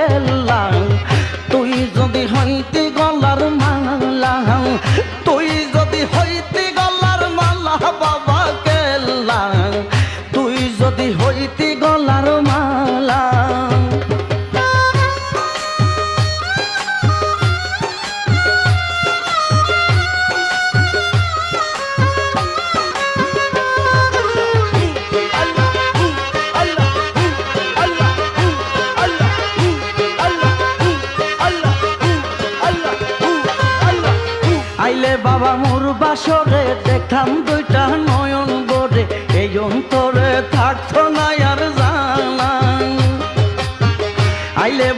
কেল্লা তুই যদি হইতি গলার মালা তুই যদি হইতি গলার মালা বাবা কেল্লা তুই যদি হইতি গলার মালা আইলে বাবা মোর বাসরে দেখতাম দুইটা নয়ন বরে এই অন্তরে থাকতো না আর জানা আইলে